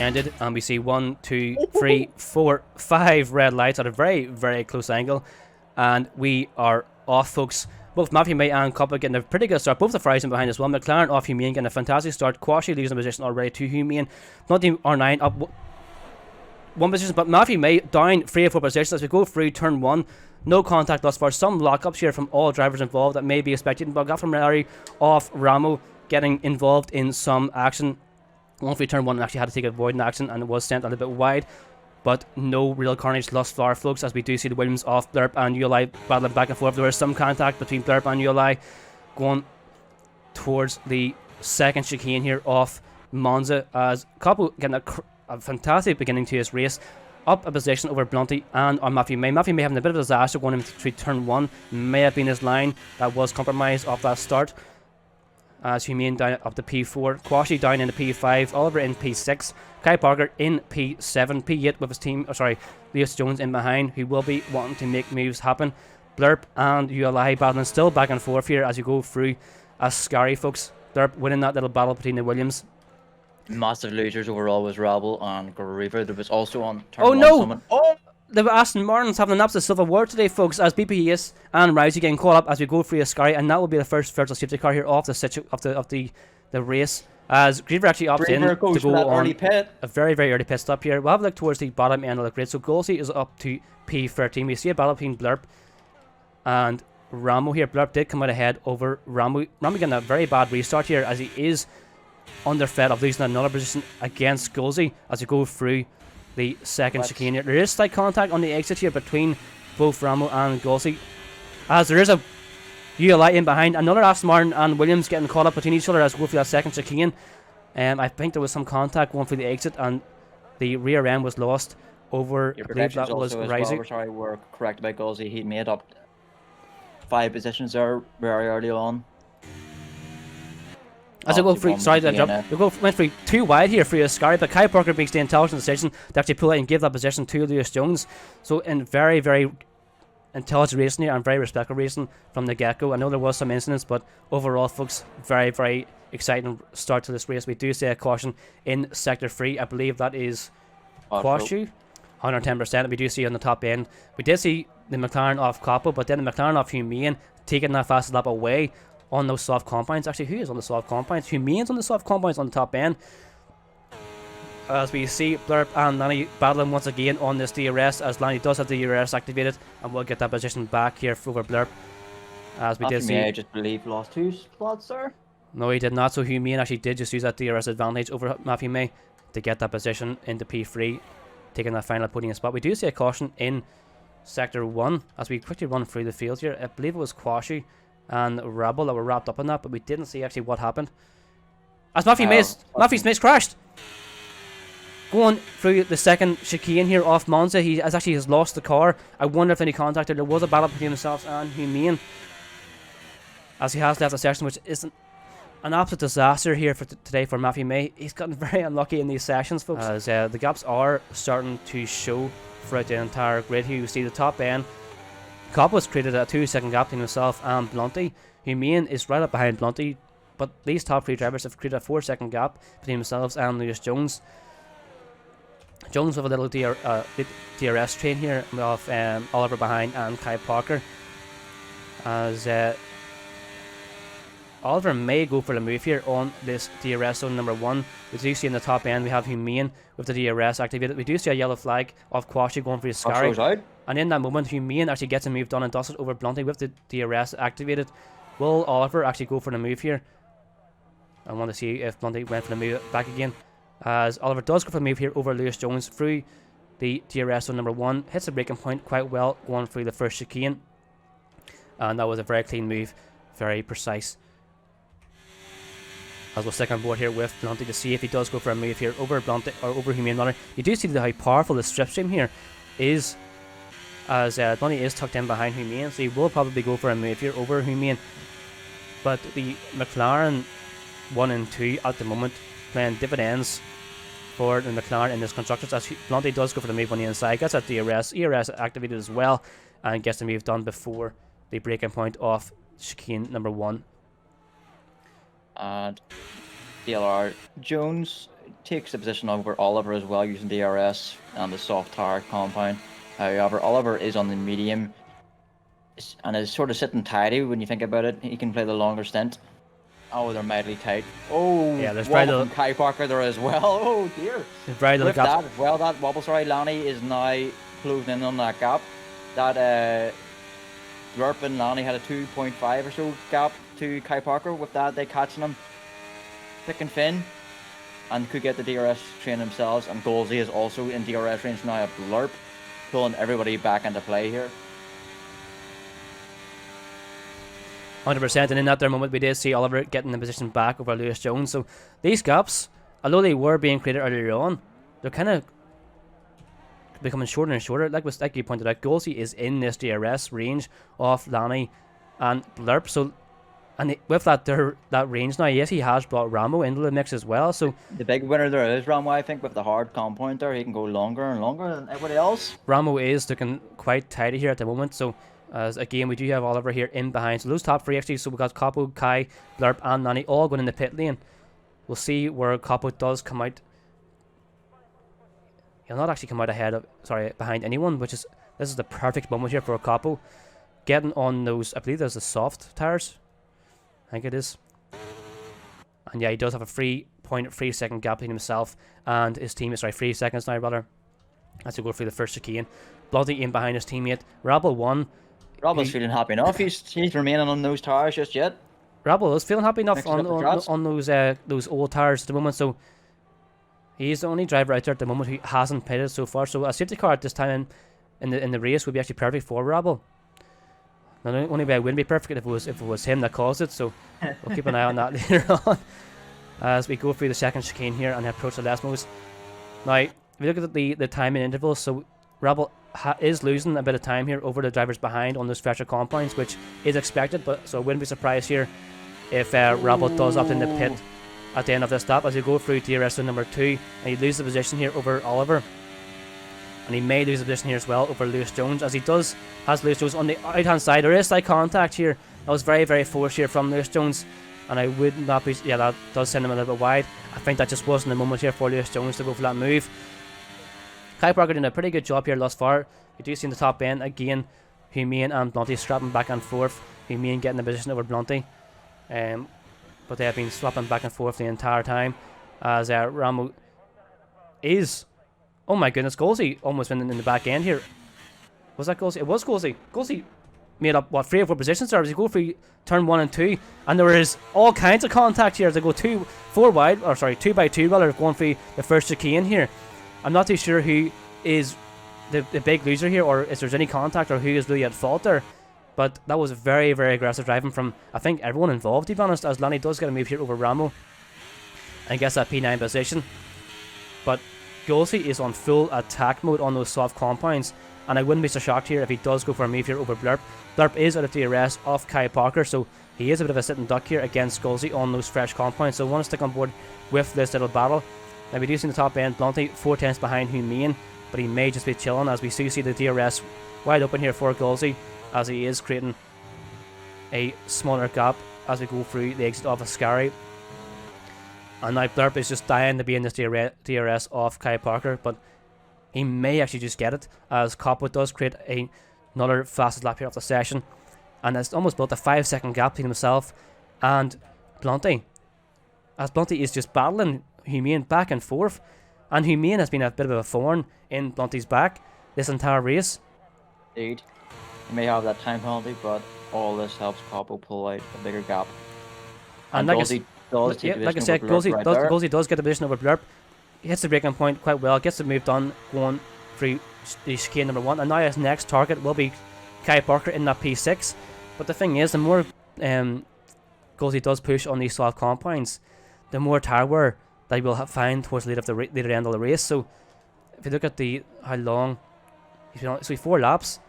ended, and we see 1, 2, 3, 4, 5 red lights at a very, very close angle, and we are off, folks. Both Matthew May and Coppa getting a pretty good start. Both the Ferraris in behind as well. McLaren off Humane getting a fantastic start. Quashi losing position already to Humane. Bloody R9 up one position, but Matthew May down 3 or 4 positions as we go through turn 1. No contact thus far. Some lockups here from all drivers involved that may be expected, but Gaffamari off Ramo getting involved in some action. One through turn 1 actually had to take a avoiding action and it was sent a little bit wide. But no real carnage thus far, folks, as we do see the Williams off Blurp and ULI battling back and forth. There is some contact between Blurp and ULI going towards the second chicane here off Monza, as Coppo getting a fantastic beginning to his race. Up a position over Blunty and on Matthew May. Matthew May having a bit of a disaster going into turn 1. May have been his line that was compromised off that start. As Humane down up to P4, Quashi down into P5, Oliver in P6, Kai Parker in P7, P8 with his team, Lewis Jones in behind, who will be wanting to make moves happen. Blurp and ULI battling still back and forth here as you go through Ascari, folks. Blurp winning that little battle between the Williams. Massive losers overall was Rabble and Garriva. There was also on turn 1 no! someone. Oh! The Aston Martins having an absolute silver war today, folks, as BPS and Rousey getting caught up as we go through Ascari, and that will be the first virtual safety car here off the race. As Griever actually opts in to go on a very, very early pit stop here. We'll have a look towards the bottom end of the grid. So Golsey is up to P13. We see a battle between Blurp and Ramo here. Blurp did come out ahead over Ramo. Ramo getting a very bad restart here as he is under threat of losing another position against Golsey as we go through the second chicane here. There is slight contact on the exit here between both Ramo and Golsey, as there is a ULI in behind. Another Aston Martin and Williams getting caught up between each other as we go through that second chicane. I think there was some contact going through the exit and the rear end was lost over, I believe that was Rising. Well, sorry, we're corrected by Golsey. He made up 5 positions there very early on. As I go through, went through 2 wide here for Ascari, but Kai Parker makes the intelligent decision to actually pull out and give that position to Lewis Jones. So in very, very intelligent racing here and very respectful racing from the get-go. I know there was some incidents, but overall, folks, very, very exciting start to this race. We do see a caution in Sector 3. I believe that is Quashu, 110%. We do see on the top end. We did see the McLaren off Coppo, but then the McLaren off Humane taking that fastest lap away on those soft compounds. Actually, who is on the soft compounds? Humane's on the soft compounds on the top end. As we see Blurp and Lanny battling once again on this DRS, as Lanny does have the DRS activated, and we'll get that position back here over Blurp. As we did see, I just believe lost 2 spots there. No, he did not. So Humane actually did just use that DRS advantage over Matthew May to get that position into P3, taking that final podium spot. We do see a caution in Sector 1 as we quickly run through the field here. I believe it was Quashi and Rabble that were wrapped up in that, but we didn't see actually what happened. As Matthew Mays crashed going through the second chicane here off Monza. He has lost the car. I wonder if any contact there was a battle between himself and Humane, as he has left the section, which is an absolute disaster here for today for Matthew May. He's gotten very unlucky in these sessions, folks, as the gaps are starting to show throughout the entire grid here. You see the top end. Cobb was created a 2-second gap between himself and Blunty. Humane is right up behind Blunty, but these top 3 drivers have created a 4-second gap between themselves and Lewis Jones. Jones with a little DRS train here of Oliver behind and Kai Parker, as Oliver may go for the move here on this DRS zone number 1. We do see in the top end we have Humane with the DRS activated. We do see a yellow flag of Quashi going for his Scary. And in that moment, Humane actually gets a move done and does it over Blunty with the DRS activated. Will Oliver actually go for the move here? I want to see if Blunty went for the move back again. As Oliver does go for the move here over Lewis Jones through the DRS zone number 1. Hits the braking point quite well going through the first chicane. And that was a very clean move. Very precise. As we'll stick on board here with Blunty to see if he does go for a move here over Blunty, or over Humane rather. You do see how powerful the slipstream here is, as Blunty is tucked in behind Humane, so he will probably go for a move here over Humane. But the McLaren 1 and 2 at the moment playing dividends for the McLaren in this constructors, as Blunty does go for the move on the inside, gets that ERS activated as well, and gets the move done before the breaking point off chicane number 1. And DLR Jones takes the position over Oliver as well, using DRS and the soft tire compound. However, Oliver is on the medium and is sort of sitting tidy when you think about it. He can play the longer stint. Oh, they're mightily tight. Oh, Yeah, there's wobble very from Kai Parker there as well. Oh dear. There's very little With gap. that as well, that wobble, sorry, Lanny is now closing in on that gap. That Blurp and Lanny had a 2.5 or so gap to Kai Parker. With that, they catching him thick and thin, and could get the DRS train themselves. And Golsey is also in DRS range now. A Blurp pulling everybody back into play here. 100%, and in that there moment we did see Oliver getting the position back over Lewis Jones. So these gaps, although they were being created earlier on, they're kind of becoming shorter and shorter. Like you pointed out, Golsey is in this DRS range of Lanny and Blurp. So, and with that range now, yes, he has brought Ramo into the mix as well. So the big winner there is Ramo. I think with the hard compound there, he can go longer and longer than everybody else. Ramo is looking quite tidy here at the moment. So. As again, we do have Oliver here in behind. So those top three actually. So we got Capo, Kai, Blurp, and Nanny all going in the pit lane. We'll see where Capo does come out. He'll not actually come out behind anyone, this is the perfect moment here for Capo. Getting on those, I believe there's the soft tires. I think it is. And yeah, he does have a 3.3 second gap between himself and his teammate. Sorry, 3 seconds now rather. As we go through the first chicane. Blondie in behind his teammate. Rabble 1. Rabel's feeling happy enough. He's remaining on those tires just yet. Rabel is feeling happy enough on those old tires at the moment. So he's the only driver out there at the moment who hasn't pitted so far. So a safety car at this time in the race would be actually perfect for Rabel. Not only way it wouldn't be perfect if it was him that caused it. So we'll keep an eye on that later on as we go through the second chicane here and approach the Lesmos. Now, if you look at the timing intervals, so Rabel is losing a bit of time here over the drivers behind on those fresher compounds, which is expected, but so I wouldn't be surprised here if Rabel does opt in the pit at the end of this stop as we go through DRS zone number 2, and he loses the position here over Oliver, and he may lose the position here as well over Lewis Jones, as he has Lewis Jones on the right hand side. There is side contact here. That was very, very forced here from Lewis Jones, and I would not be, yeah, that does send him a little bit wide. I think that just wasn't the moment here for Lewis Jones to go for that move. Kai Parker doing a pretty good job here thus far. You do see in the top end again, Humane and Blonty scrapping back and forth. Humane getting the position over Blonty, but they have been swapping back and forth the entire time. As Ramo is, oh my goodness, Golsey almost went in the back end here. Was that Golsey? It was Golsey. Golsey made up what 3 or 4 positions there as you go through turn 1 and 2, and there is all kinds of contact here as they go 2 by 2 rather, going through the first chicane here. I'm not too sure who is the big loser here, or if there's any contact, or who is really at fault there. But that was very, very aggressive driving from, I think, everyone involved, to be honest, as Lanny does get a move here over Ramo and gets that P9 position. But Golsey is on full attack mode on those soft compounds, and I wouldn't be so shocked here if he does go for a move here over Blurp. Blurp is out of DRS off Kai Parker, so he is a bit of a sitting duck here against Golsey on those fresh compounds, so I want to stick on board with this little battle. Now we do see in the top end, Blonty 4 tenths behind Humane, but he may just be chilling as we do see the DRS wide open here for Golsey, as he is creating a smaller gap as we go through the exit of Ascari. And now Blurp is just dying to be in this DRS off Kai Parker, but he may actually just get it, as Copwood does create another fastest lap here of the session, and has almost built a 5-second gap between himself and Blonty, as Blonty is just battling Humane back and forth, and Humane has been a bit of a thorn in Blonty's back this entire race. Indeed. He may have that time penalty, but all this helps Capo pull out a bigger gap. And like I said, Golsey does get the position over Blurp. He hits the braking point quite well, gets the move done, going through the chicane number 1, and now his next target will be Kai Parker in that P6. But the thing is, the more Golsey does push on these soft compounds, the more tire wear that he will find towards the later end of the race. So if you look at how long he's been on, so 4 laps,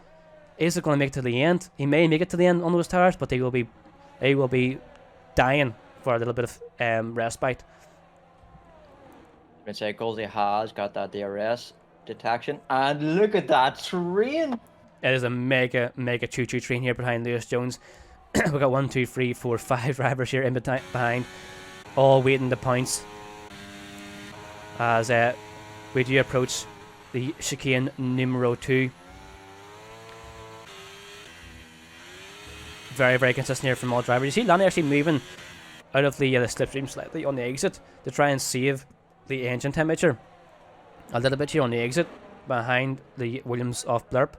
is it going to make it to the end? He may make it to the end on those tires, but they will be dying for a little bit of respite. I'd say Golsey has got that DRS detection, and look at that train. It is a mega choo-choo train here behind Lewis Jones. We've got 1, 2, 3, 4, 5 drivers here in behind, all waiting the points. as we do approach the chicane numero 2. Very, very consistent here from all drivers. You see Lanny actually moving out of the slipstream slightly on the exit to try and save the engine temperature a little bit here on the exit behind the Williams of Blurp.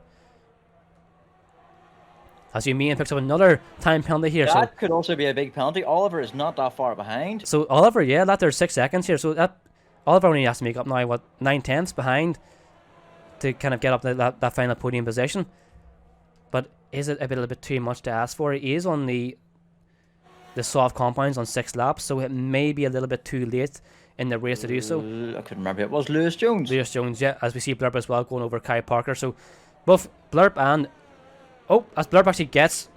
As Humane picks up another time penalty here. That could also be a big penalty. Oliver is not that far behind. So Oliver, yeah, that there's 6 seconds here. So that Oliver only has to make up now, what, 9/10 behind to kind of get up that final podium position. But is it a little bit too much to ask for? He is on the soft compounds on 6 laps, so it may be a little bit too late in the race to do so. I couldn't remember. It was Lewis Jones. Lewis Jones, yeah, as we see Blurp as well going over Kyle Parker. So both Blurp and... Oh, as Blurp actually gets...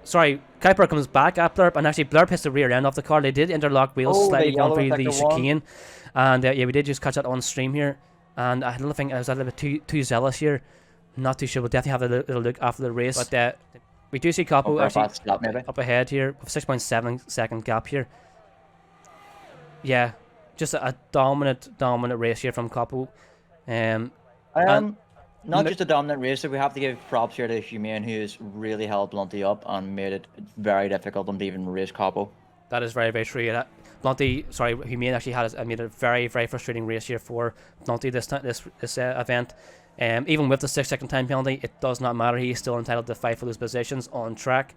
Sorry, Kyle Parker comes back at Blurp, and actually Blurp hits the rear end of the car. They did interlock wheels slightly going through the chicane. And yeah, we did just catch that on stream here. And I don't think I was a little bit too zealous here. Not too sure. We'll definitely have a little look after the race. But we do see Capo actually up ahead here with 6.7 second gap here. Yeah, just a dominant race here from Capo. Not just a dominant race, so we have to give props here to Humane, who has really held Blunty up and made it very difficult to even race Capo. That is very, very true. Humane actually made a very, very frustrating race here for Blunty this event. Even with the 6 second time penalty, it does not matter. He is still entitled to fight for those positions on track.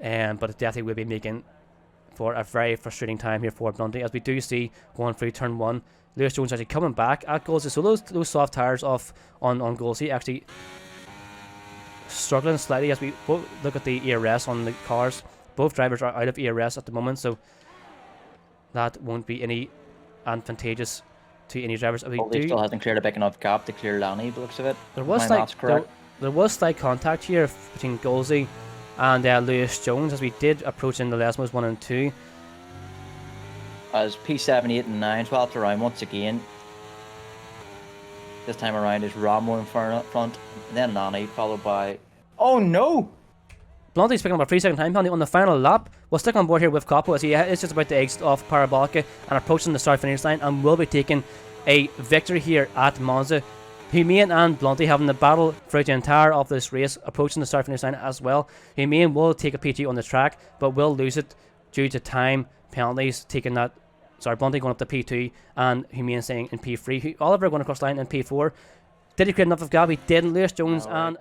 But it definitely will be making for a very frustrating time here for Blunty, as we do see going through turn 1. Lewis Jones actually coming back at Golsey. So those soft tires off on Golsey actually struggling slightly as we both look at the ERS on the cars. Both drivers are out of ERS at the moment, so that won't be any advantageous to any drivers. He still hasn't cleared a big enough gap to clear Lanny, by the looks of it. There was slight contact here between Golsey and Lewis Jones as we did approach in the Lesmos 1 and 2. As P7, 8 and 9, 12th around once again. This time around is Ramo in front, then Lanny, followed by... Oh no! Blunty's picking up a 3 second time penalty on the final lap. We'll stick on board here with Capo as he is just about to exit off Parabolica and approaching the start finish line, and will be taking a victory here at Monza. Humane and Blunty having the battle throughout the entire of this race, approaching the start finish line as well. Humane will take a P2 on the track, but will lose it due to time penalties, Blunty going up to P2 and Humane staying in P3. Oliver going across the line in P4. Did he create enough of gap? He didn't. Lewis Jones and